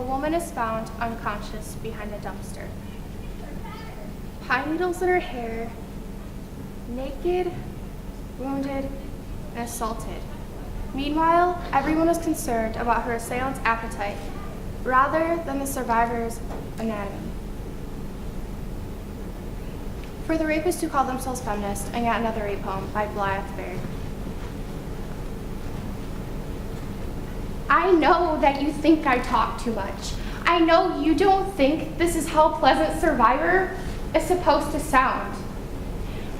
A woman is found unconscious behind a dumpster. Pine needles in her hair, naked, wounded, and assaulted. Meanwhile, everyone is concerned about her assailant's appetite rather than the survivor's anatomy. For the rapists who call themselves feminists, and yet another rape poem by Blythe Baird. I know that you think I talk too much. I know you don't think this is how Pleasant Survivor is supposed to sound.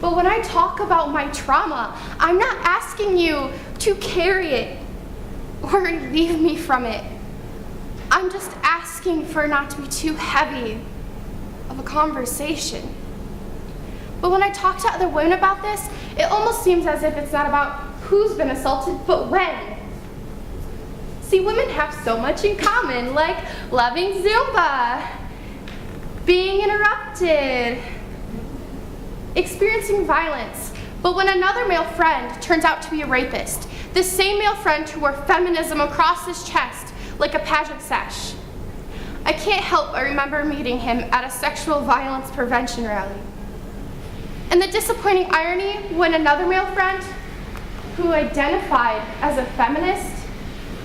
But when I talk about my trauma, I'm not asking you to carry it or relieve me from it. I'm just asking for it not to be too heavy of a conversation. But when I talk to other women about this, it almost seems as if it's not about who's been assaulted, but when. See, women have so much in common, like loving Zumba, being interrupted, experiencing violence. But when another male friend turns out to be a rapist, the same male friend who wore feminism across his chest like a pageant sash, I can't help but remember meeting him at a sexual violence prevention rally. And the disappointing irony when another male friend who identified as a feminist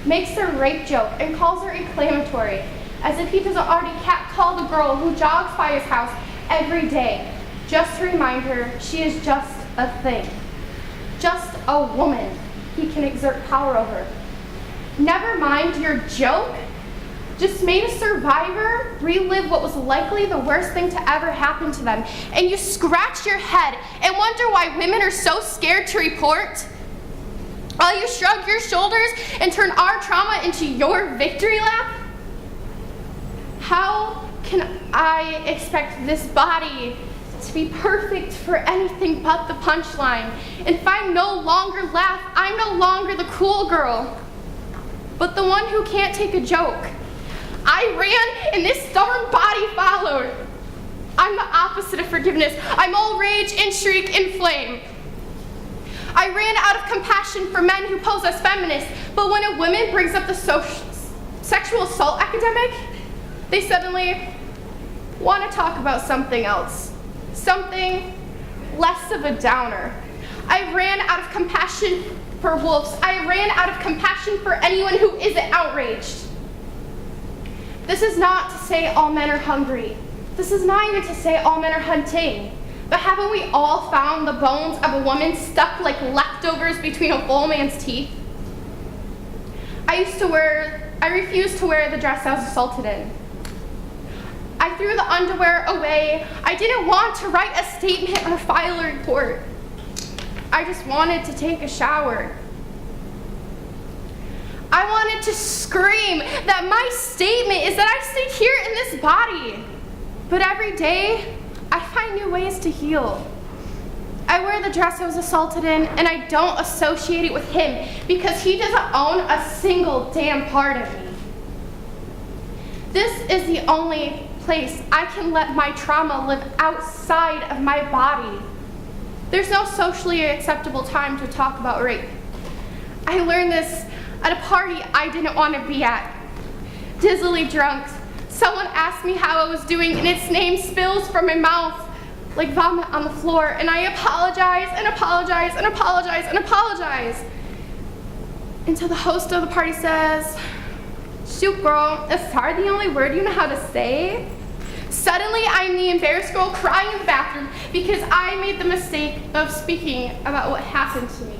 makes a rape joke and calls her inflammatory, as if he doesn't already catcall the girl who jogs by his house every day, just to remind her she is just a thing, just a woman he can exert power over. Never mind your joke, just made a survivor relive what was likely the worst thing to ever happen to them, and you scratch your head and wonder why women are so scared to report? While you shrug your shoulders and turn our trauma into your victory lap? How can I expect this body to be perfect for anything but the punchline? And if I no longer laugh, I'm no longer the cool girl, but the one who can't take a joke. I ran and this stubborn body followed. I'm the opposite of forgiveness. I'm all rage and shriek and flame. I ran out of compassion for men who pose as feminists, but when a woman brings up the sexual assault epidemic, they suddenly want to talk about something else, something less of a downer. I ran out of compassion for wolves. I ran out of compassion for anyone who isn't outraged. This is not to say all men are hungry. This is not even to say all men are hunting. But haven't we all found the bones of a woman stuck like leftovers between a full man's teeth? I refused to wear the dress I was assaulted in. I threw the underwear away. I didn't want to write a statement or file a report. I just wanted to take a shower. I wanted to scream that my statement is that I stay here in this body. But every day, I find new ways to heal. I wear the dress I was assaulted in, and I don't associate it with him because he doesn't own a single damn part of me. This is the only place I can let my trauma live outside of my body. There's no socially acceptable time to talk about rape. I learned this at a party I didn't want to be at. Dizzily drunk, someone asked me how I was doing, and its name spills from my mouth like vomit on the floor, and I apologize and apologize and apologize and apologize until the host of the party says, "Shoot, girl, is sorry the only word you know how to say?" Suddenly, I'm the embarrassed girl crying in the bathroom because I made the mistake of speaking about what happened to me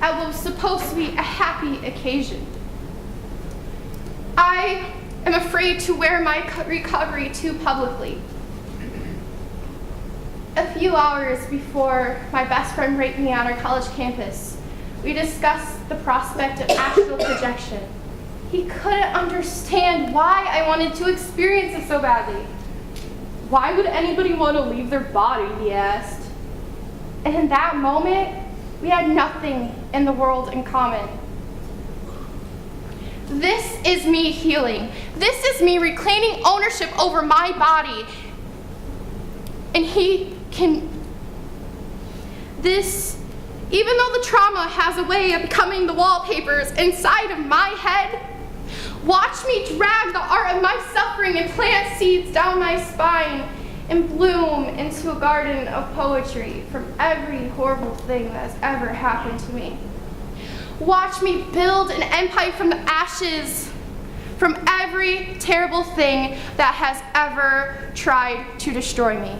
at what was supposed to be a happy occasion. I am afraid to wear my recovery too publicly. A few hours before my best friend raped me on our college campus, we discussed the prospect of astral projection. He couldn't understand why I wanted to experience it so badly. Why would anybody want to leave their body, he asked. And in that moment, we had nothing in the world in common. This is me healing. This is me reclaiming ownership over my body. And he can, even though the trauma has a way of becoming the wallpapers inside of my head, Watch me drag the art of my suffering and plant seeds down my spine and bloom into a garden of poetry from every horrible thing that has ever happened to me. Watch me build an empire from the ashes, from every terrible thing that has ever tried to destroy me.